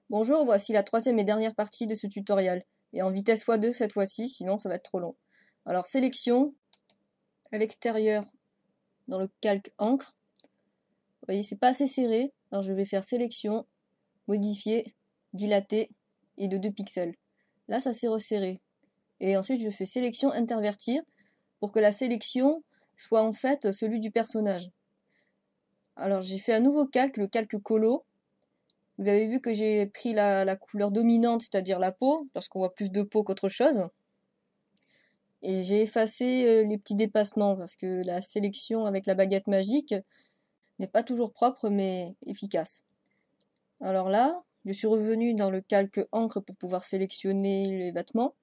Bonjour, voici la troisième et dernière partie de ce tutoriel, et en vitesse x2 cette fois-ci, sinon ça va être trop long. Alors sélection, à l'extérieur, dans le calque encre, vous voyez c'est pas assez serré, alors je vais faire sélection, modifier, dilater, et de 2 pixels. Là ça s'est resserré. Et ensuite je fais sélection, intervertir, pour que la sélection soit en fait celui du personnage. Alors j'ai fait un nouveau calque, le calque colo. Vous avez vu que j'ai pris la couleur dominante, c'est-à-dire la peau, parce qu'on voit plus de peau qu'autre chose. Et j'ai effacé les petits dépassements, parce que la sélection avec la baguette magique n'est pas toujours propre, mais efficace. Alors là, je suis revenue dans le calque encre pour pouvoir sélectionner les vêtements.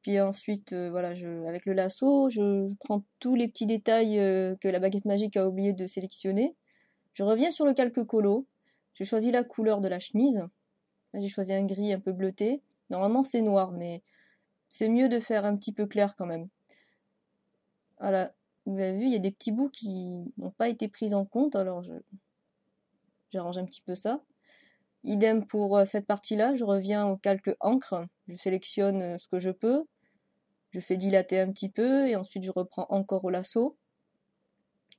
Puis ensuite, voilà, avec le lasso, je prends tous les petits détails que la baguette magique a oublié de sélectionner. Je reviens sur le calque colo. Je choisis la couleur de la chemise. Là, j'ai choisi un gris un peu bleuté. Normalement, c'est noir, mais c'est mieux de faire un petit peu clair quand même. Voilà, vous avez vu, il y a des petits bouts qui n'ont pas été pris en compte, alors j'arrange un petit peu ça. Idem pour cette partie-là, je reviens au calque encre, je sélectionne ce que je peux, je fais dilater un petit peu, et ensuite je reprends encore au lasso.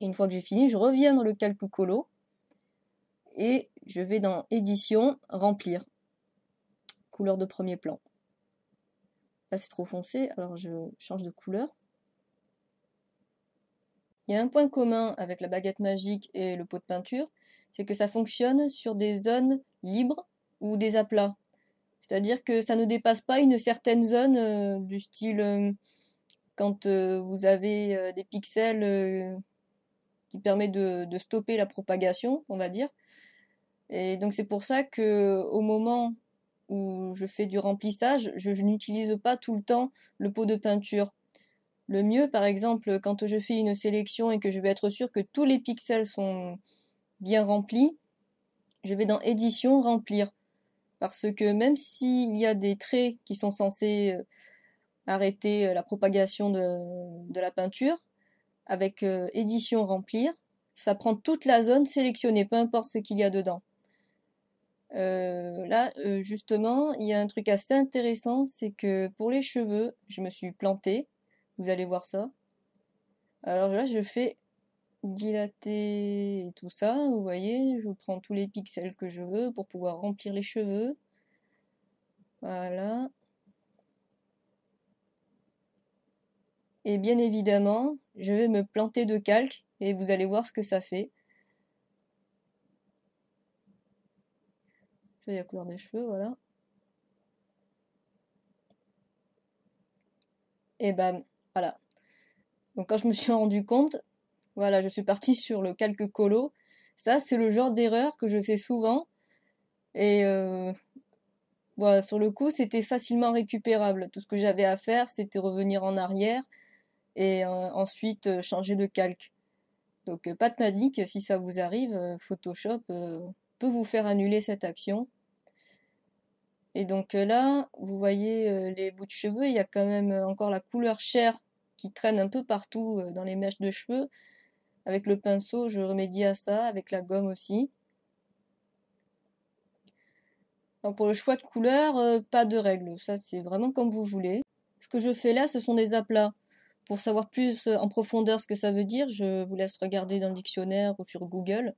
Et une fois que j'ai fini, je reviens dans le calque colo, et je vais dans édition, remplir, couleur de premier plan. Là c'est trop foncé, alors je change de couleur. Il y a un point commun avec la baguette magique et le pot de peinture, c'est que ça fonctionne sur des zones libres ou des aplats. C'est-à-dire que ça ne dépasse pas une certaine zone du style quand vous avez des pixels qui permettent de stopper la propagation, on va dire. Et donc c'est pour ça que au moment où je fais du remplissage, je n'utilise pas tout le temps le pot de peinture. Le mieux, par exemple, quand je fais une sélection et que je vais être sûr que tous les pixels sont bien remplis, je vais dans édition, remplir. Parce que même s'il y a des traits qui sont censés arrêter la propagation de la peinture, avec édition, remplir, ça prend toute la zone sélectionnée, peu importe ce qu'il y a dedans. Là, justement, il y a un truc assez intéressant, c'est que pour les cheveux, je me suis plantée. Vous allez voir ça. Alors là, je fais dilater et tout ça, vous voyez, je prends tous les pixels que je veux pour pouvoir remplir les cheveux. Voilà. Et bien évidemment, je vais me planter de calque et vous allez voir ce que ça fait. Je fais la couleur des cheveux, voilà. Et ben, voilà. Donc quand je me suis rendu compte, voilà, je suis partie sur le calque colo. Ça, c'est le genre d'erreur que je fais souvent. Et voilà, sur le coup, c'était facilement récupérable. Tout ce que j'avais à faire, c'était revenir en arrière et ensuite changer de calque. Donc pas de panique, si ça vous arrive, Photoshop peut vous faire annuler cette action. Et donc là, vous voyez les bouts de cheveux, il y a quand même encore la couleur chair qui traîne un peu partout dans les mèches de cheveux. Avec le pinceau, je remédie à ça, avec la gomme aussi. Alors pour le choix de couleur, pas de règle, ça c'est vraiment comme vous voulez. Ce que je fais là, ce sont des aplats. Pour savoir plus en profondeur ce que ça veut dire, je vous laisse regarder dans le dictionnaire ou sur Google.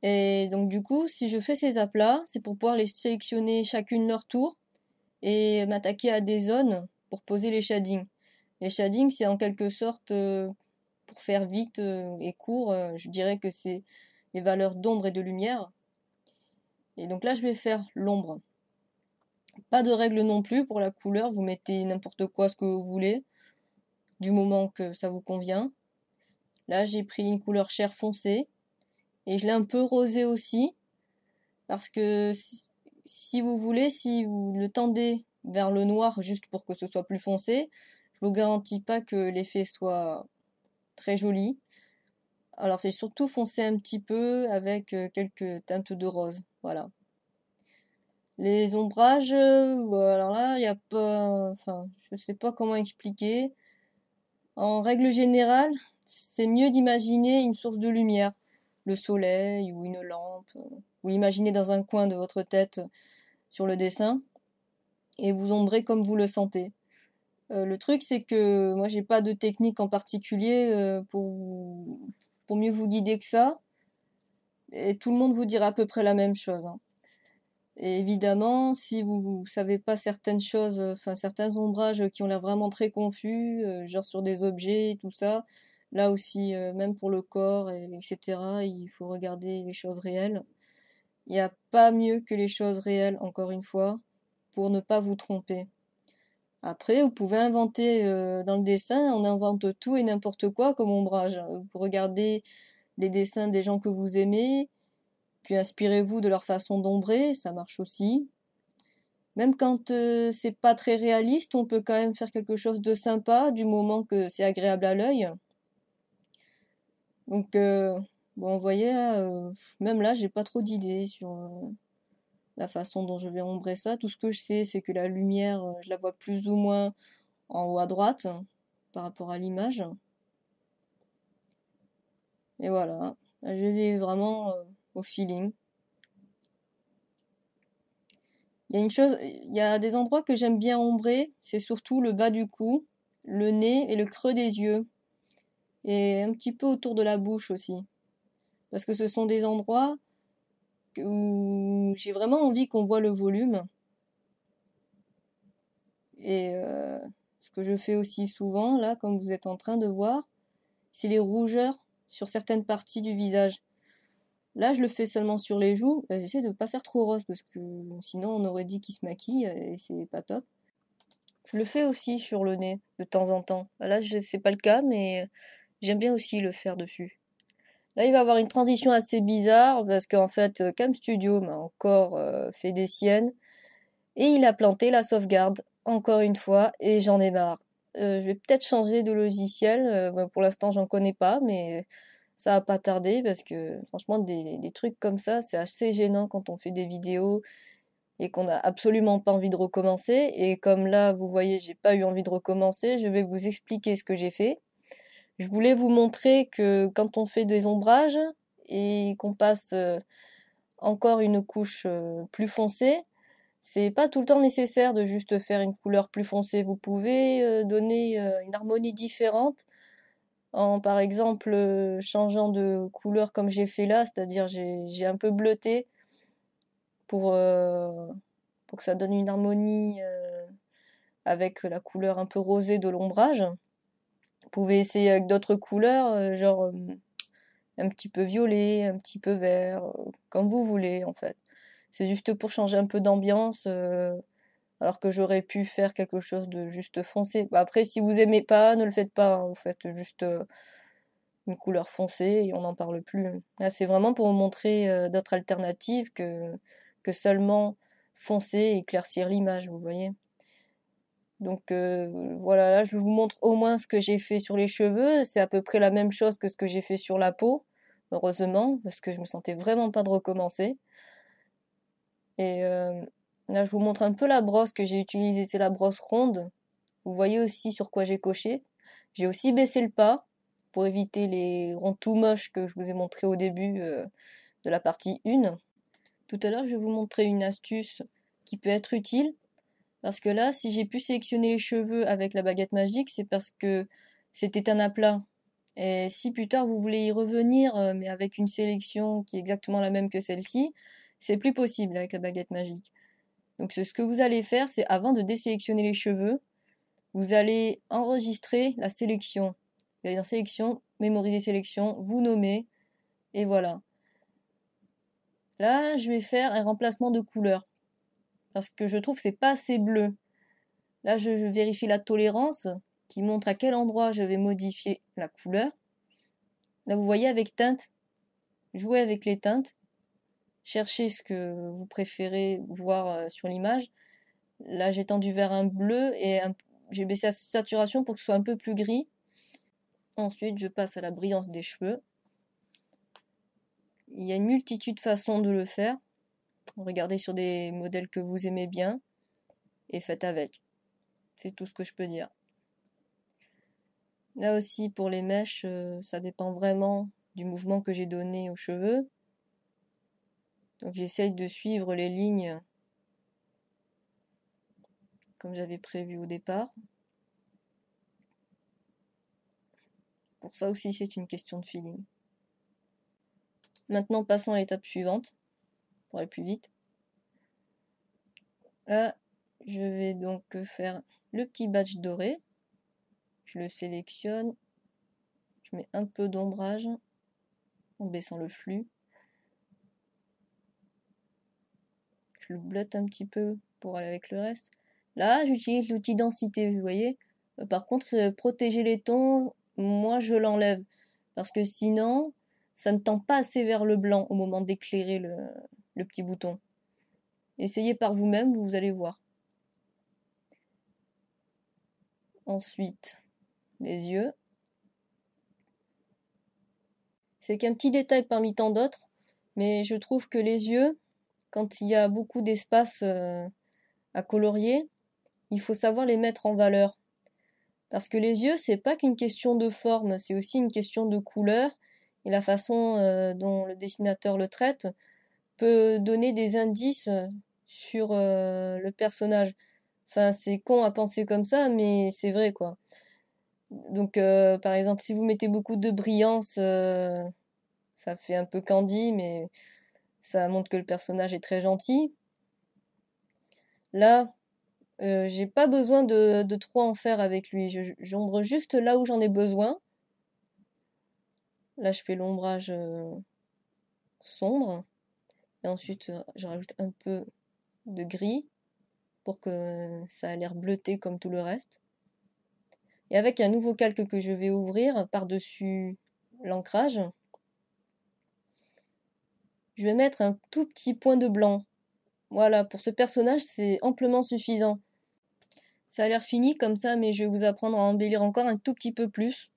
Et donc du coup, si je fais ces aplats, c'est pour pouvoir les sélectionner chacune leur tour et m'attaquer à des zones pour poser les shadings. Les shadings, c'est en quelque sorte, pour faire vite et court, je dirais que c'est les valeurs d'ombre et de lumière. Et donc là, je vais faire l'ombre. Pas de règle non plus pour la couleur, vous mettez n'importe quoi, ce que vous voulez, du moment que ça vous convient. Là, j'ai pris une couleur chair foncée et je l'ai un peu rosée aussi, parce que si vous voulez, si vous le tendez vers le noir juste pour que ce soit plus foncé, je vous garantis pas que l'effet soit très joli. Alors c'est surtout foncer un petit peu avec quelques teintes de rose, voilà. Les ombrages, alors là, il y a pas, enfin, je sais pas comment expliquer. En règle générale, c'est mieux d'imaginer une source de lumière. le soleil ou une lampe. Vous l'imaginez dans un coin de votre tête sur le dessin et vous ombrez comme vous le sentez. Le truc, c'est que moi, j'ai pas de technique en particulier pour mieux vous guider que ça. Et tout le monde vous dira à peu près la même chose, hein. Et évidemment, si vous savez pas certaines choses, enfin certains ombrages qui ont l'air vraiment très confus, genre sur des objets, tout ça, là aussi, même pour le corps, etc., il faut regarder les choses réelles. Il n'y a pas mieux que les choses réelles, encore une fois, pour ne pas vous tromper. Après, vous pouvez inventer dans le dessin, on invente tout et n'importe quoi comme ombrage. Vous regardez les dessins des gens que vous aimez, puis inspirez-vous de leur façon d'ombrer, ça marche aussi. Même quand c'est pas très réaliste, on peut quand même faire quelque chose de sympa du moment que c'est agréable à l'œil. Donc bon, vous voyez là, même là, j'ai pas trop d'idées sur la façon dont je vais ombrer ça. Tout ce que je sais, c'est que la lumière, je la vois plus ou moins en haut à droite par rapport à l'image. Et voilà, je vais vraiment au feeling. Il y a des endroits que j'aime bien ombrer, c'est surtout le bas du cou, le nez et le creux des yeux. Et un petit peu autour de la bouche aussi. Parce que ce sont des endroits où j'ai vraiment envie qu'on voit le volume. Et ce que je fais aussi souvent, là, comme vous êtes en train de voir, c'est les rougeurs sur certaines parties du visage. Là, je le fais seulement sur les joues. J'essaie de ne pas faire trop rose parce que sinon on aurait dit qu'il se maquille et c'est pas top. Je le fais aussi sur le nez de temps en temps. Là, c'est pas le cas, mais j'aime bien aussi le faire dessus. Là, il va y avoir une transition assez bizarre parce qu'en fait, Cam Studio m'a encore fait des siennes et il a planté la sauvegarde encore une fois et j'en ai marre. Je vais peut-être changer de logiciel. Pour l'instant, j'en connais pas, mais ça va pas tarder parce que franchement, des trucs comme ça, c'est assez gênant quand on fait des vidéos et qu'on n'a absolument pas envie de recommencer. Et comme là, vous voyez, j'ai pas eu envie de recommencer, je vais vous expliquer ce que j'ai fait. Je voulais vous montrer que quand on fait des ombrages et qu'on passe encore une couche plus foncée, c'est pas tout le temps nécessaire de juste faire une couleur plus foncée. Vous pouvez donner une harmonie différente en, par exemple, changeant de couleur comme j'ai fait là, c'est-à-dire j'ai un peu bleuté pour, euh, pour que ça donne une harmonie avec la couleur un peu rosée de l'ombrage. Vous pouvez essayer avec d'autres couleurs, genre un petit peu violet, un petit peu vert, comme vous voulez en fait. C'est juste pour changer un peu d'ambiance, alors que j'aurais pu faire quelque chose de juste foncé. Bah, après, si vous aimez pas, ne le faites pas, hein. Vous faites juste une couleur foncée et on n'en parle plus. Là, c'est vraiment pour vous montrer d'autres alternatives que seulement foncer et éclaircir l'image, vous voyez. Donc voilà, là je vous montre au moins ce que j'ai fait sur les cheveux. C'est à peu près la même chose que ce que j'ai fait sur la peau, heureusement, parce que je me sentais vraiment pas de recommencer. Et là je vous montre un peu la brosse que j'ai utilisée, c'est la brosse ronde. Vous voyez aussi sur quoi j'ai coché. J'ai aussi baissé le pas pour éviter les ronds tout moches que je vous ai montré au début de la partie 1. Tout à l'heure je vais vous montrer une astuce qui peut être utile. Parce que là, si j'ai pu sélectionner les cheveux avec la baguette magique, c'est parce que c'était un aplat. Et si plus tard vous voulez y revenir, mais avec une sélection qui est exactement la même que celle-ci, c'est plus possible avec la baguette magique. Donc ce que vous allez faire, c'est avant de désélectionner les cheveux, vous allez enregistrer la sélection. Vous allez dans sélection, mémoriser sélection, vous nommez, et voilà. Là, je vais faire un remplacement de couleur. Parce que je trouve que c'est pas assez bleu. Là, je vérifie la tolérance qui montre à quel endroit je vais modifier la couleur. Là, vous voyez avec teinte, jouez avec les teintes, cherchez ce que vous préférez voir sur l'image. Là, j'ai tendu vers un bleu et j'ai baissé la saturation pour que ce soit un peu plus gris. Ensuite, je passe à la brillance des cheveux. Il y a une multitude de façons de le faire. Regardez sur des modèles que vous aimez bien et faites avec. C'est tout ce que je peux dire. Là aussi, pour les mèches, ça dépend vraiment du mouvement que j'ai donné aux cheveux. Donc j'essaye de suivre les lignes comme j'avais prévu au départ. Pour ça aussi, c'est une question de feeling. Maintenant, passons à l'étape suivante, pour aller plus vite. Là, je vais donc faire le petit badge doré. Je le sélectionne. Je mets un peu d'ombrage en baissant le flux. Je le bleutte un petit peu pour aller avec le reste. Là, j'utilise l'outil densité, vous voyez. Par contre, protéger les tons, moi je l'enlève. Parce que sinon, ça ne tend pas assez vers le blanc au moment d'éclairer le petit bouton. Essayez par vous-même, vous allez voir. Ensuite, les yeux. C'est qu'un petit détail parmi tant d'autres, mais je trouve que les yeux, quand il y a beaucoup d'espace à colorier, il faut savoir les mettre en valeur. Parce que les yeux, c'est pas qu'une question de forme, c'est aussi une question de couleur, et la façon dont le dessinateur le traite peut donner des indices sur le personnage. Enfin, c'est con à penser comme ça, mais c'est vrai, quoi. Donc, par exemple, si vous mettez beaucoup de brillance, ça fait un peu Candy, mais ça montre que le personnage est très gentil. Là, j'ai pas besoin de trop en faire avec lui. J'ombre juste là où j'en ai besoin. Là, je fais l'ombrage sombre. Et ensuite, je rajoute un peu de gris pour que ça a l'air bleuté comme tout le reste. Et avec un nouveau calque que je vais ouvrir par-dessus l'ancrage, je vais mettre un tout petit point de blanc. Voilà, pour ce personnage, c'est amplement suffisant. Ça a l'air fini comme ça, mais je vais vous apprendre à embellir encore un tout petit peu plus.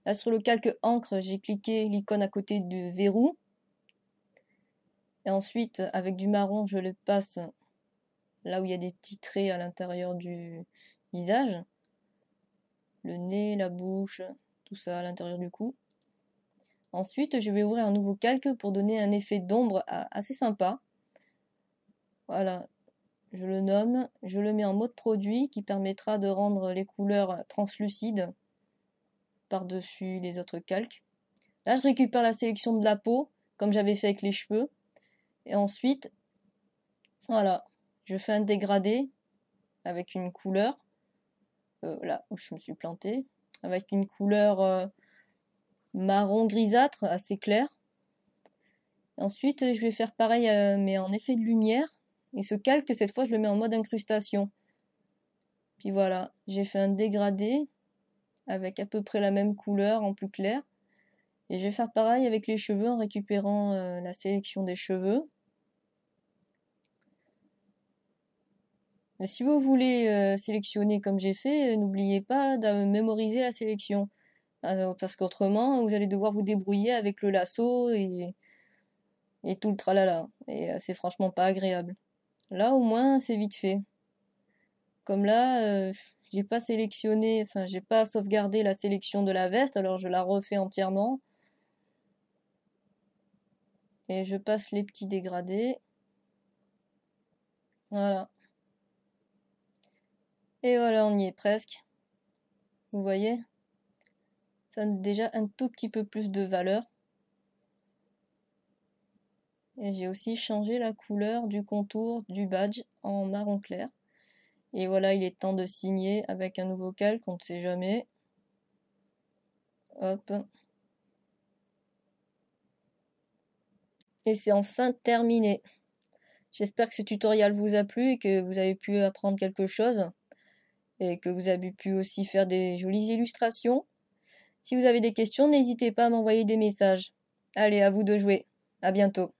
Là, sur le calque encre, j'ai cliqué l'icône à côté du verrou. Et ensuite, avec du marron, je le passe là où il y a des petits traits à l'intérieur du visage. Le nez, la bouche, tout ça à l'intérieur du cou. Ensuite, je vais ouvrir un nouveau calque pour donner un effet d'ombre assez sympa. Voilà, je le nomme, je le mets en mode produit qui permettra de rendre les couleurs translucides par-dessus les autres calques. Là, je récupère la sélection de la peau, comme j'avais fait avec les cheveux. Et ensuite, voilà, je fais un dégradé avec une couleur. Là où je me suis plantée. Avec une couleur marron grisâtre, assez claire. Ensuite, je vais faire pareil, mais en effet de lumière. Et ce calque, cette fois, je le mets en mode incrustation. Puis voilà, j'ai fait un dégradé avec à peu près la même couleur en plus clair. Et je vais faire pareil avec les cheveux en récupérant la sélection des cheveux. Et si vous voulez sélectionner comme j'ai fait, n'oubliez pas de mémoriser la sélection. Parce qu'autrement, vous allez devoir vous débrouiller avec le lasso et tout le tralala. Et c'est franchement pas agréable. Là, au moins, c'est vite fait. Comme là, j'ai pas sélectionné, enfin, j'ai pas sauvegardé la sélection de la veste, alors je la refais entièrement. Et je passe les petits dégradés. Voilà. Et voilà, on y est presque. Vous voyez? Ça a déjà un tout petit peu plus de valeur. Et j'ai aussi changé la couleur du contour du badge en marron clair. Et voilà, il est temps de signer avec un nouveau calque, on ne sait jamais. Hop. Et c'est enfin terminé. J'espère que ce tutoriel vous a plu et que vous avez pu apprendre quelque chose. Et que vous avez pu aussi faire des jolies illustrations. Si vous avez des questions, n'hésitez pas à m'envoyer des messages. Allez, à vous de jouer. À bientôt.